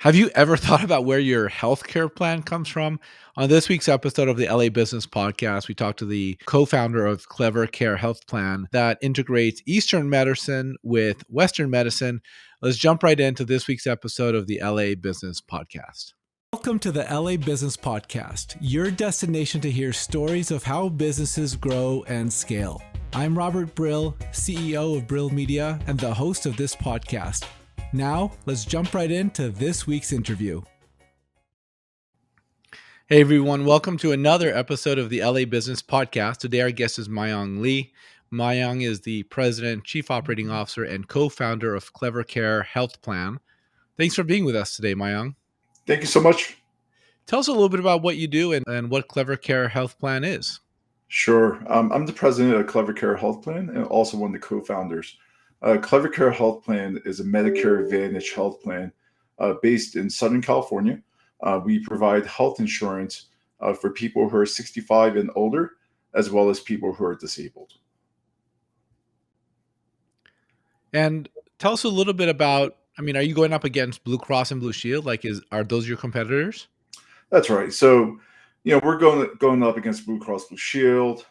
Have you ever thought about where your healthcare plan comes from? On this week's episode of the LA Business Podcast, we talked to the co founder of Clever Care Health Plan that integrates Eastern medicine with Western medicine. Let's jump right into this week's episode of the LA Business Podcast. Welcome to the LA Business Podcast, your destination to hear stories of how businesses grow and scale. I'm Robert Brill, CEO of Brill Media, and the host of this podcast. Now, let's jump right into this week's interview. Hey everyone, welcome to another episode of the LA Business Podcast. Today our guest is Myong Lee. Myong is the President, Chief Operating Officer, and co-founder of Clever Care Health Plan. Thanks for being with us today, Myong. Thank you so much. Tell us a little bit about what you do and what Clever Care Health Plan is. Sure. I'm the president of Clever Care Health Plan and also one of the co-founders. Clever Care Health Plan is a Medicare Advantage health plan based in Southern California. We provide health insurance for people who are 65 and older, as well as people who are disabled. And tell us a little bit about, are you going up against Blue Cross and Blue Shield? Are those your competitors? That's right. So, we're going up against Blue Cross Blue Shield,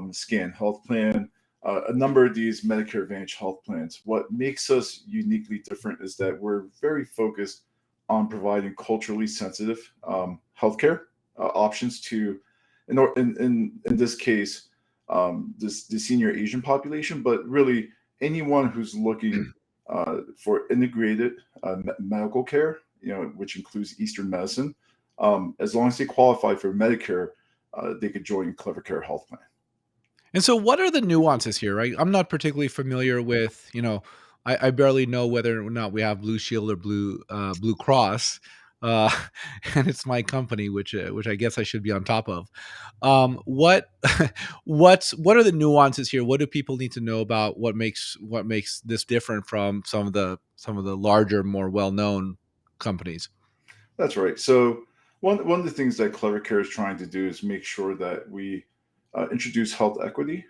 Scan Health Plan, a number of these Medicare Advantage health plans. What makes us uniquely different is that we're very focused on providing culturally sensitive healthcare options to, in this case, the senior Asian population, but really anyone who's looking for integrated medical care, which includes Eastern medicine. As long as they qualify for Medicare, they could join Clever Care Health Plan. And so what are the nuances here, right? I'm not particularly familiar with, I barely know whether or not we have Blue Shield or Blue Cross. Uh, and it's my company, which I guess I should be on top of. What what are the nuances here? What do people need to know about what makes this different from some of the larger, more well-known companies? That's right. So one of the things that Clever Care is trying to do is make sure that we introduce health equity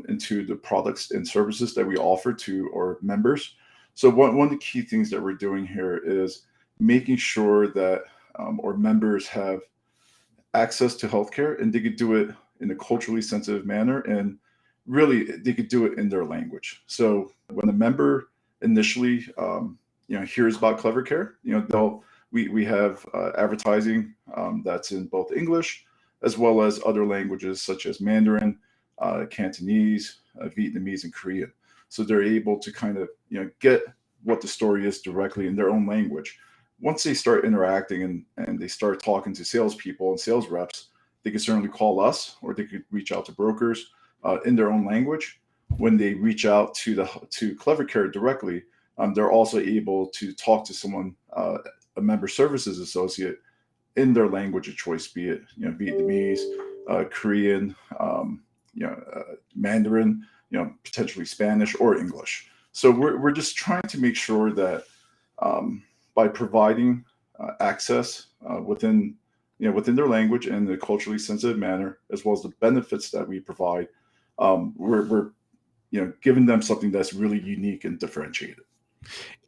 into the products and services that we offer to our members. So one of the key things that we're doing here is making sure that our members have access to healthcare and they could do it in a culturally sensitive manner, and really they could do it in their language. So when a member initially hears about Clever Care, we have advertising that's in both English as well as other languages such as Mandarin, Cantonese, Vietnamese, and Korean. So they're able to kind of get what the story is directly in their own language. Once they start interacting and they start talking to salespeople and sales reps, they can certainly call us or they could reach out to brokers in their own language. When they reach out to Clever Care directly, they're also able to talk to someone, a member services associate, in their language of choice, be it Vietnamese, Korean, Mandarin, potentially Spanish or English. So we're just trying to make sure that by providing access within their language and the culturally sensitive manner, as well as the benefits that we provide, we're giving them something that's really unique and differentiated.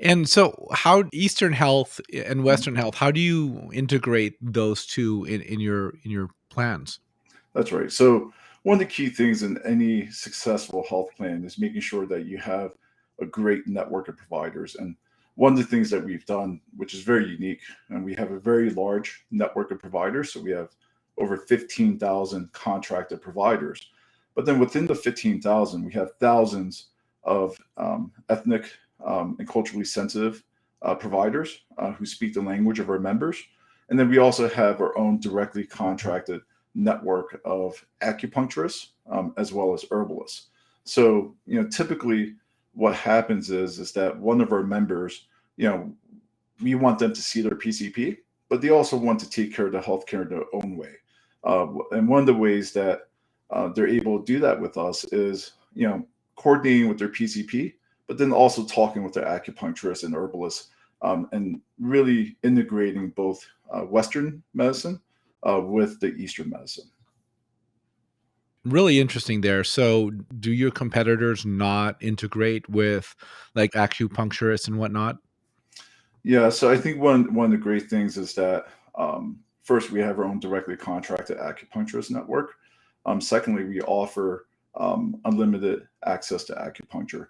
And so how Eastern Health and Western Health, how do you integrate those two in your plans? That's right. So one of the key things in any successful health plan is making sure that you have a great network of providers. And one of the things that we've done, which is very unique, and we have a very large network of providers. So we have over 15,000 contracted providers. But then within the 15,000, we have thousands of ethnic and culturally sensitive providers who speak the language of our members. And then we also have our own directly contracted network of acupuncturists as well as herbalists. So, typically what happens is that one of our members, we want them to see their PCP, but they also want to take care of the healthcare in their own way. And one of the ways that they're able to do that with us is, coordinating with their PCP, but then also talking with their acupuncturists and herbalists, and really integrating both Western medicine with the Eastern medicine. Really interesting there. So do your competitors not integrate with like acupuncturists and whatnot? Yeah, so I think one of the great things is that first we have our own directly contracted acupuncturist network. Secondly, we offer unlimited access to acupuncture.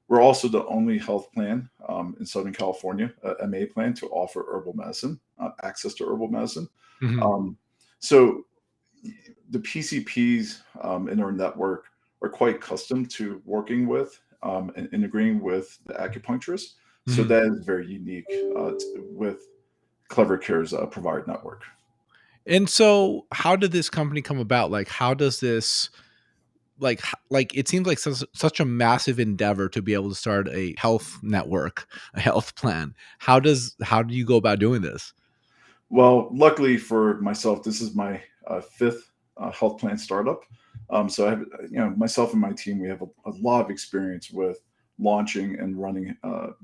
We're also the only health plan in Southern California, a MA plan, to offer herbal medicine, access to herbal medicine. Hmm. Um, so the PCPs in our network are quite accustomed to working with and integrating with the acupuncturist. So Hmm. that is very unique with Clever Care's provider network. And so, how did this company come about? Like, how does this like it seems like such a massive endeavor to be able to start a health network, a health plan. How do you go about doing this? Well, luckily for myself, this is my fifth health plan startup. So I have, myself and my team, we have a lot of experience with launching and running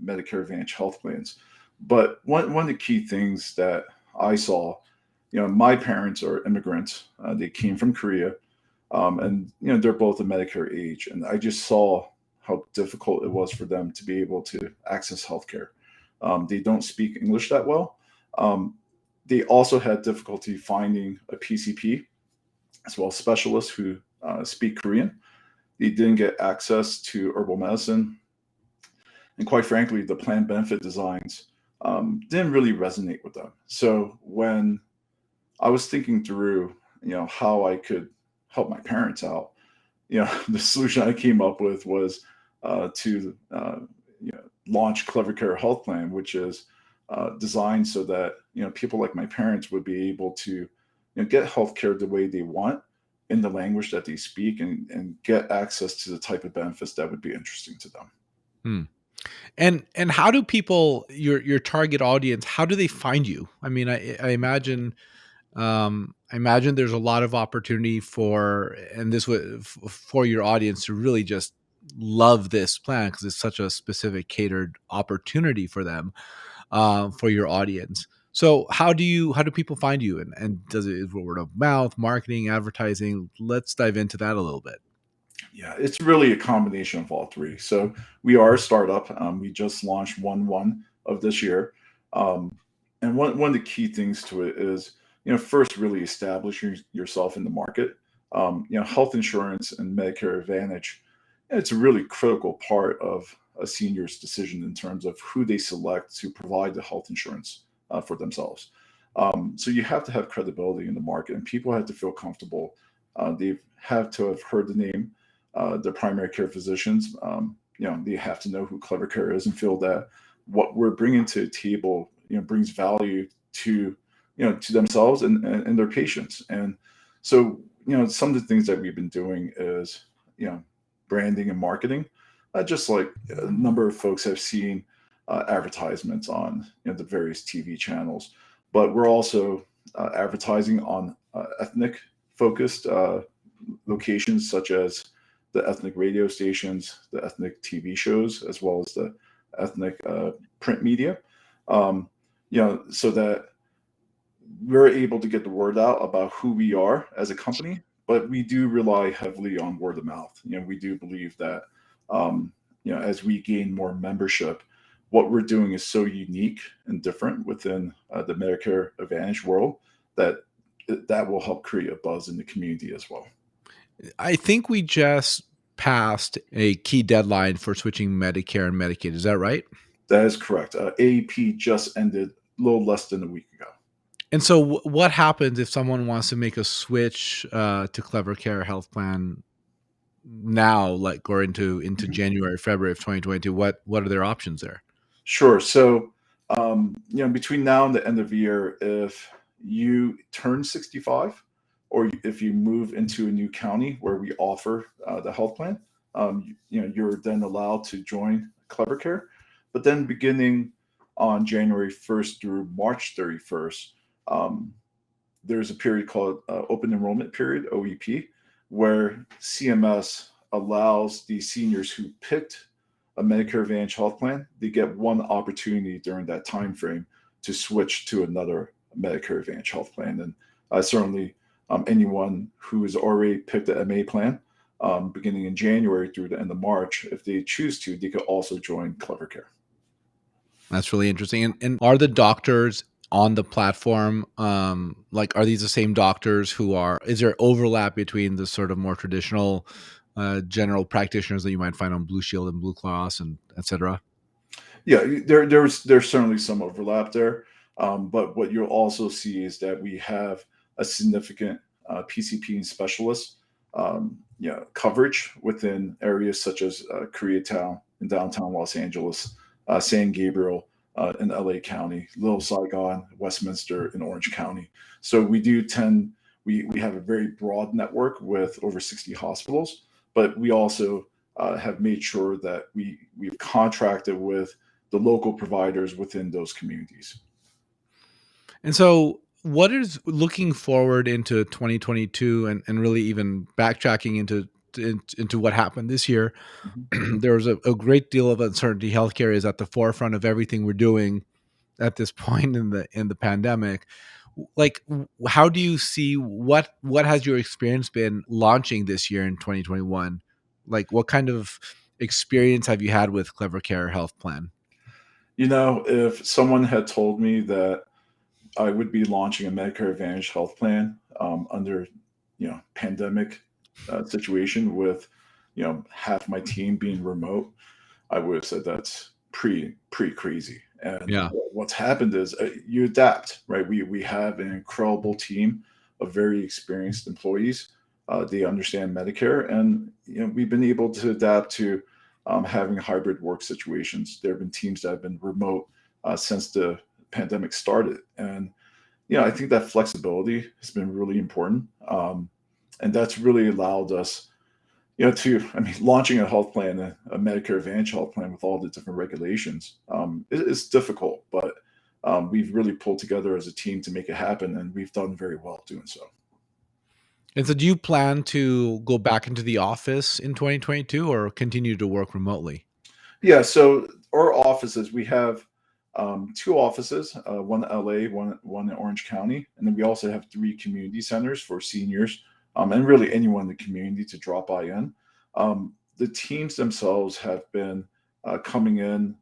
Medicare Advantage health plans. But one of the key things that I saw, my parents are immigrants. They came from Korea, and they're both a Medicare age, and I just saw how difficult it was for them to be able to access healthcare. They don't speak English that well. Um, they also had difficulty finding a PCP as well as specialists who speak Korean. They didn't get access to herbal medicine, and quite frankly, the plan benefit designs didn't really resonate with them. So when I was thinking through, how I could help my parents out, the solution I came up with was to launch Clever Care Health Plan, which is designed so that people like my parents would be able to get health care the way they want in the language that they speak, and get access to the type of benefits that would be interesting to them. Hmm. And how do people, your target audience, how do they find you? I mean, I imagine there's a lot of opportunity for, and this would for your audience to really just love this plan because it's such a specific catered opportunity for them, for your audience. So how do people find you, and does it is it word of mouth, marketing, advertising? Let's dive into that a little bit. Yeah, it's really a combination of all three. So we are a startup. We just launched one of this year, um, and one of the key things to it is first really establish yourself in the market. Health insurance and Medicare Advantage. It's a really critical part of a senior's decision in terms of who they select to provide the health insurance for themselves. So you have to have credibility in the market, and people have to feel comfortable. They have to have heard the name, their primary care physicians. They have to know who Clever Care is and feel that what we're bringing to the table, brings value to, to themselves and their patients. And so, some of the things that we've been doing is, you know, branding and marketing. Just like a number of folks have seen advertisements on, the various TV channels, but we're also advertising on ethnic focused locations such as the ethnic radio stations, the ethnic TV shows, as well as the ethnic print media. Um, so that we're able to get the word out about who we are as a company, but we do rely heavily on word of mouth. We do believe that, as we gain more membership, what we're doing is so unique and different within the Medicare Advantage world that that will help create a buzz in the community as well. I think we just passed a key deadline for switching Medicare and Medicaid. Is that right? That is correct. AEP just ended a little less than a week ago. And so, what happens if someone wants to make a switch to Clever Care Health Plan now, like or into Mhm. January, February of 2022? What are their options there? Sure. So, between now and the end of the year, if you turn 65, or if you move into a new county where we offer the health plan, you're then allowed to join Clever Care. But then, beginning on January 1st through March 31st, um, there's a period called Open Enrollment Period (OEP), where CMS allows the seniors who picked a Medicare Advantage health plan, they get one opportunity during that time frame to switch to another Medicare Advantage health plan. And certainly, anyone who has already picked the MA plan, beginning in January through the end of March, if they choose to, they could also join Clever Care. That's really interesting. And are the doctors on the platform, like, are these the same doctors who are is there overlap between the sort of more traditional, general practitioners that you might find on Blue Shield and Blue Cross and et cetera? Yeah, there's certainly some overlap there, but what you'll also see is that we have a significant PCP and specialist, coverage within areas such as Koreatown in downtown Los Angeles, San Gabriel in LA County, Little Saigon, Westminster, in Orange County. So we have a very broad network with over 60 hospitals, but we also have made sure that we've contracted with the local providers within those communities. And so what is looking forward into 2022 and really even backtracking into what happened this year, Mhm. there was a great deal of uncertainty. Healthcare is at the forefront of everything we're doing at this point in the pandemic. Like, how do you see what has your experience been launching this year in 2021? Like, what kind of experience have you had with Clever Care Health Plan? If someone had told me that I would be launching a Medicare Advantage health plan under, pandemic situation with, half my team being remote, I would have said that's pretty crazy. And Yeah. what's happened is you adapt, right? We have an incredible team of very experienced employees. They understand Medicare, and we've been able to adapt to having hybrid work situations. There have been teams that have been remote since the pandemic started, and I think that flexibility has been really important, and that's really allowed us I mean, launching a health plan, a Medicare Advantage health plan with all the different regulations, is difficult, but we've really pulled together as a team to make it happen, and we've done very well doing so. And so do you plan to go back into the office in 2022 or continue to work remotely? Yeah, so our offices, we have two offices, one in LA, one in Orange County, and then we also have three community centers for seniors, and really anyone in the community to drop by in. The teams themselves have been coming in.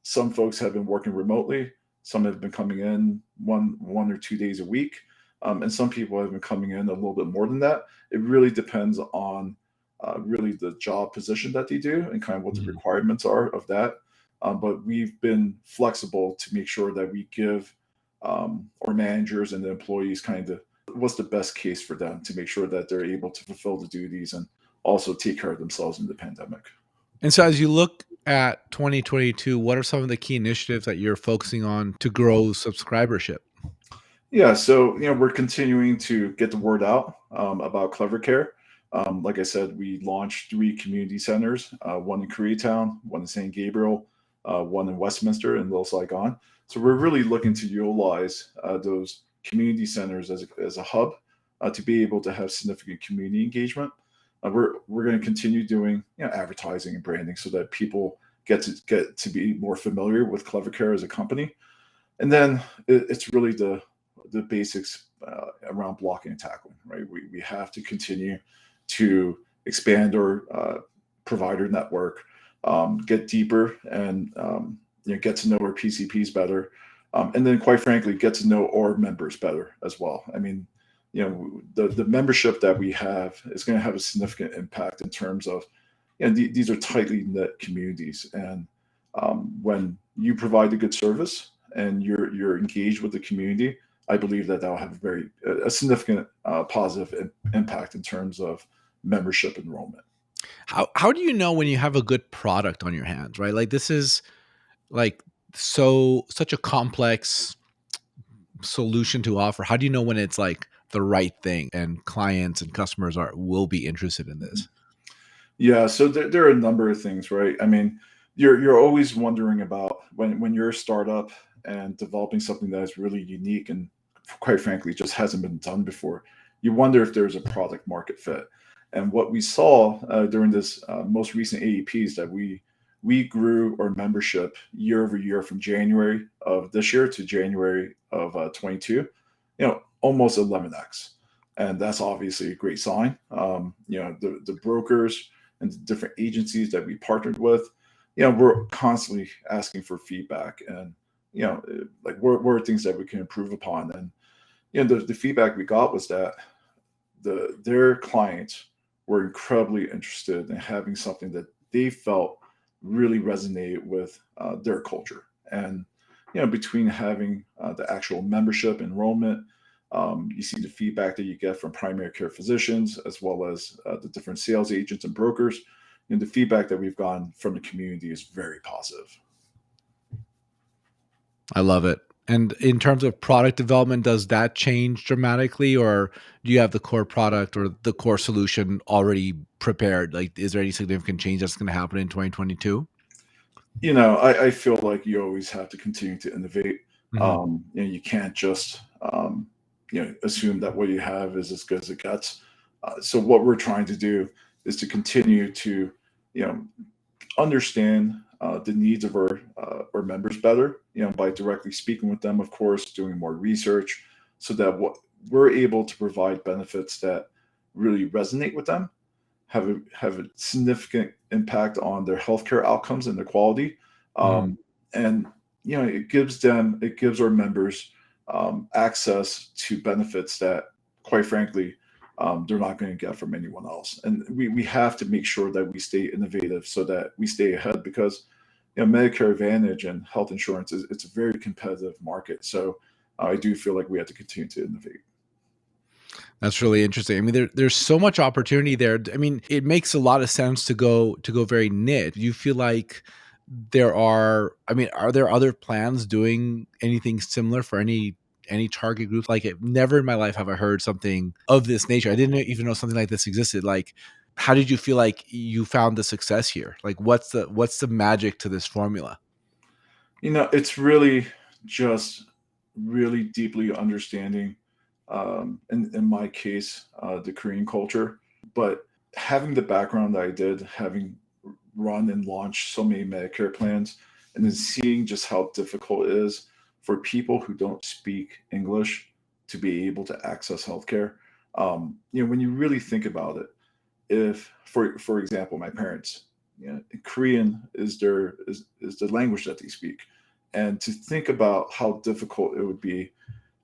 Some folks have been working remotely. Some have been coming in one or 2 days a week, and some people have been coming in a little bit more than that. It really depends on really the job position that they do and kind of what the Mhm. requirements are of that. But we've been flexible to make sure that we give our managers and the employees kind of what's the best case for them to make sure that they're able to fulfill the duties and also take care of themselves in the pandemic. And so as you look at 2022, what are some of the key initiatives that you're focusing on to grow subscribership? Yeah, so we're continuing to get the word out about Clever Care. Like I said, we launched three community centers: one in Koreatown, one in San Gabriel, one in Westminster, and Little Saigon. So we're really looking to utilize those community centers as a hub to be able to have significant community engagement. We're going to continue doing advertising and branding so that people get to be more familiar with Clever Care as a company, and then it's really the basics around blocking and tackling, right? We have to continue to expand our provider network, get deeper, and get to know our PCPs better, and then, quite frankly, get to know our members better as well. I mean, the membership that we have is going to have a significant impact in terms of, these are tightly knit communities, and when you provide a good service and you're engaged with the community, I believe that will have a significant positive impact in terms of membership enrollment. How do you know when you have a good product on your hands, right? Like, this is like such a complex solution to offer. How do you know when it's like the right thing and clients and customers are will be interested in Mhm. this? Yeah, so there are a number of things, right? I mean, you're always wondering about when you're a startup and developing something that is really unique and, quite frankly, just hasn't been done before. You wonder if there's a product market fit. And what we saw during this most recent AEP is that we grew our membership year over year from January of this year to January of 22, almost 11x, and that's obviously a great sign. The brokers and the different agencies that we partnered with, we're constantly asking for feedback, and like what are things that we can improve upon. And the feedback we got was that their clients were incredibly interested in having something that they felt really resonated with their culture. And between having the actual membership enrollment, you see the feedback that you get from primary care physicians as well as the different sales agents and brokers. And the feedback that we've gotten from the community is very positive. I love it. And in terms of product development, does that change dramatically, or do you have the core product or the core solution already prepared? Like, is there any significant change that's going to happen in 2022? I feel like you always have to continue to innovate. Hmm. You can't just assume that what you have is as good as it gets. So what we're trying to do is to continue to you know understand the needs of our members better, by directly speaking with them, of course, doing more research, so that what we're able to provide benefits that really resonate with them, have a significant impact on their healthcare outcomes and their quality. Hmm. And it gives our members access to benefits that, quite frankly, they're not going to get from anyone else. And we have to make sure that we stay innovative so that we stay ahead, because Medicare Advantage and health insurance it's a very competitive market. So I do feel like we have to continue to innovate. That's really interesting. I mean, there's so much opportunity there. I mean, it makes a lot of sense to go very niche. Do you feel like there are? I mean, are there other plans doing anything similar for any target group? Like, never in my life have I heard something of this nature. I didn't even know something like this existed. Like, how did you feel like you found the success here? Like, what's the magic to this formula? It's really just really deeply understanding, in my case, the Korean culture. But having the background that I did, having run and launched so many Medicare plans, and then seeing just how difficult it is for people who don't speak English to be able to access healthcare. When you really think about it, if for example my parents, Korean is the language that they speak, and to think about how difficult it would be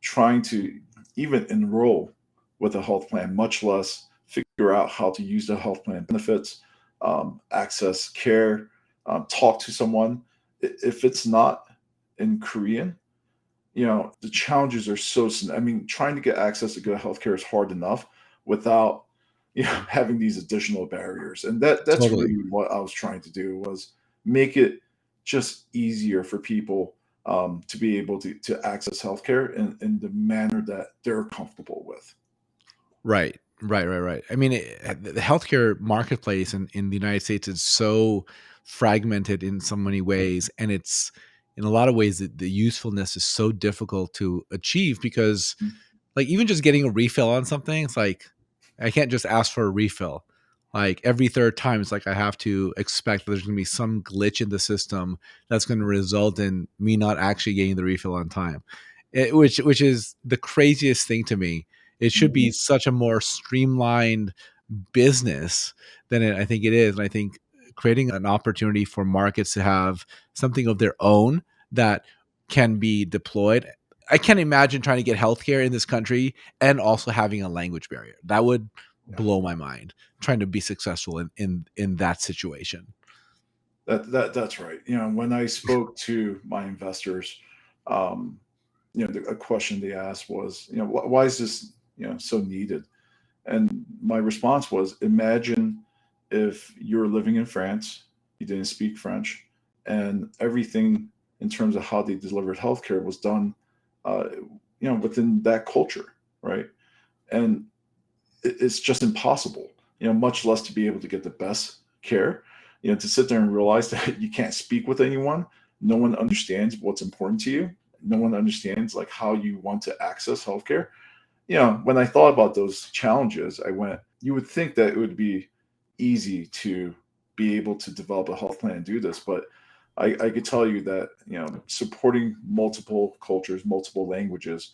trying to even enroll with a health plan, much less figure out how to use the health plan benefits, access care, talk to someone, if it's not in Korean, the challenges are so. I mean, trying to get access to good healthcare is hard enough without having these additional barriers. And that's Totally. really what I was trying to do, was make it just easier for people to be able to access healthcare in the manner that they're comfortable with. Right. Right, right, right. I mean, the healthcare marketplace in the United States is so fragmented in so many ways, and it's in a lot of ways the usefulness is so difficult to achieve because, like, even just getting a refill on something, it's like I can't just ask for a refill. Like every third time, it's like I have to expect that there's going to be some glitch in the system that's going to result in me not actually getting the refill on time, which is the craziest thing to me. It should be Mhm. such a more streamlined business than I think it is. And I think creating an opportunity for markets to have something of their own that can be deployed. I can't imagine trying to get healthcare in this country and also having a language barrier. That would Yeah. blow my mind. Trying to be successful in that situation. That's right. When I spoke to my investors, um, a question they asked was, why is this, so needed? And my response was, imagine if you're living in France, you didn't speak French, and everything in terms of how they delivered healthcare was done, within that culture, right? And it's just impossible, much less to be able to get the best care, to sit there and realize that you can't speak with anyone. No one understands what's important to you. No one understands like how you want to access healthcare. When I thought about those challenges, I went, you would think that it would be easy to be able to develop a health plan and do this, but I could tell you that, supporting multiple cultures, multiple languages,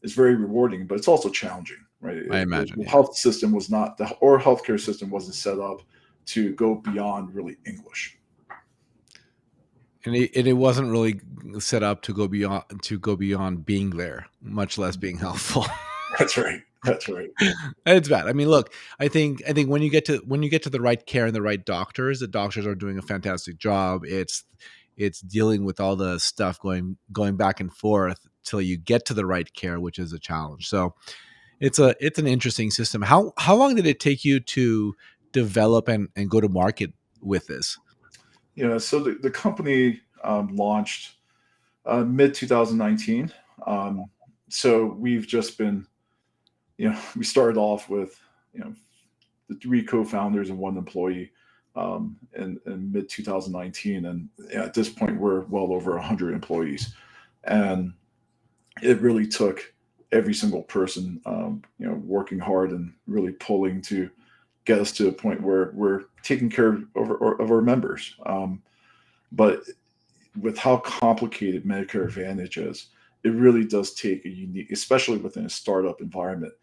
is very rewarding, but it's also challenging, right? I imagine, The yeah. health system was not, the or healthcare system wasn't set up to go beyond really English. And it wasn't really set up to go beyond being there, much less being helpful. That's right. That's right. It's bad. I mean, look, I think when you get to the right care and the doctors are doing a fantastic job. It's dealing with all the stuff going back and forth till you get to the right care, which is a challenge. So it's an interesting system. How long did it take you to develop and go to market with this? So the company launched mid 2019. Um, so we've just been, we started off with, you know, the three co-founders and one employee in mid 2019, and at this point we're well over 100 employees, and it really took every single person, working hard and really pulling to get us to a point where we're taking care of our members. But with how complicated Medicare Advantage is, it really does take a unique, especially within a startup environment,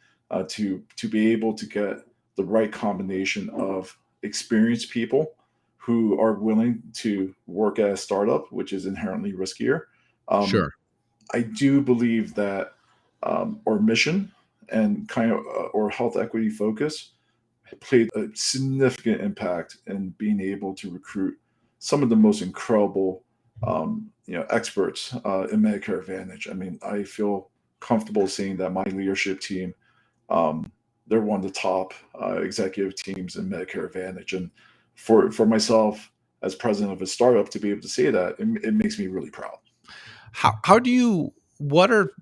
to be able to get the right combination of experienced people who are willing to work at a startup, which is inherently riskier. Um, Sure. I do believe that our mission and kind of our health equity focus played a significant impact in being able to recruit some of the most incredible, experts in Medicare Advantage. I mean, I feel comfortable saying that my leadership team, um, they're one of the top executive teams in Medicare Advantage, and for myself as president of a startup to be able to say that, it makes me really proud. How do you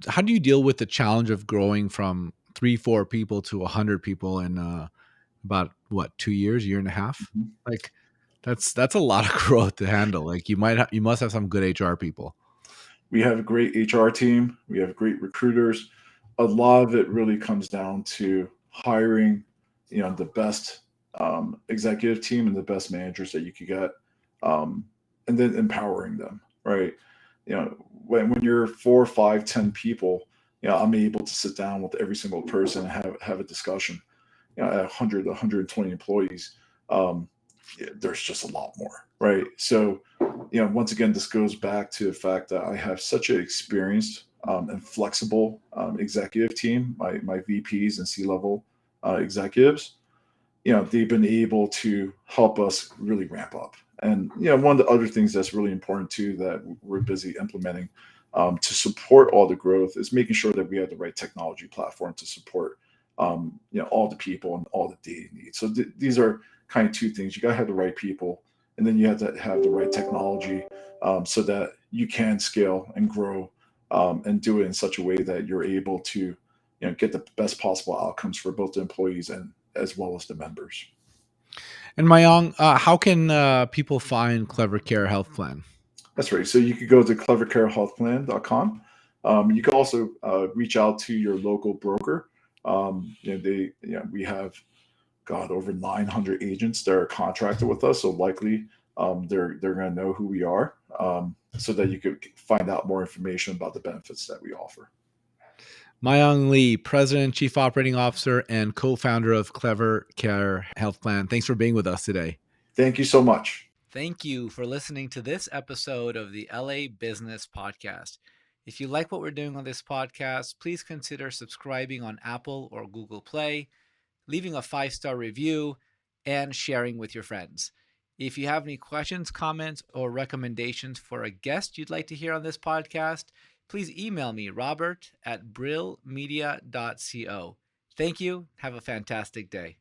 how do you deal with the challenge of growing from 3 4 people to 100 people in about what 2 years, year and a half? Mhm. Like that's a lot of growth to handle. Like you must have some good HR people. We have a great HR team. We have great recruiters. A lot of it really comes down to hiring, the best executive team and the best managers that you could get, um, and then empowering them. Right. When you're 4, 5, 10 people, I'm able to sit down with every single person and have a discussion. At 100, 120 employees, um, there's just a lot more, right? So, once again, this goes back to the fact that I have such an experienced and flexible executive team, my VPs and C-level executives. They've been able to help us really ramp up. And one of the other things that's really important too that we're busy implementing to support all the growth is making sure that we have the right technology platform to support all the people and all the data needs. So these are kind of two things. You got to have the right people, and then you have to have the right technology so that you can scale and grow and do it in such a way that you're able to get the best possible outcomes for both the employees and as well as the members. And Myong, how can people find Clever Care Health Plan? That's right. So you could go to clevercarehealthplan.com. You can also reach out to your local broker. We have got over 900 agents that are contracted with us, so likely they're going to know who we are, so that you could find out more information about the benefits that we offer. Myong Lee, President, Chief Operating Officer, and co-founder of Clever Care Health Plan. Thanks for being with us today. Thank you so much. Thank you for listening to this episode of the LA Business Podcast. If you like what we're doing on this podcast, please consider subscribing on Apple or Google Play, leaving a 5-star review, and sharing with your friends. If you have any questions, comments, or recommendations for a guest you'd like to hear on this podcast, please email me, robert@brillmedia.co. Thank you. Have a fantastic day.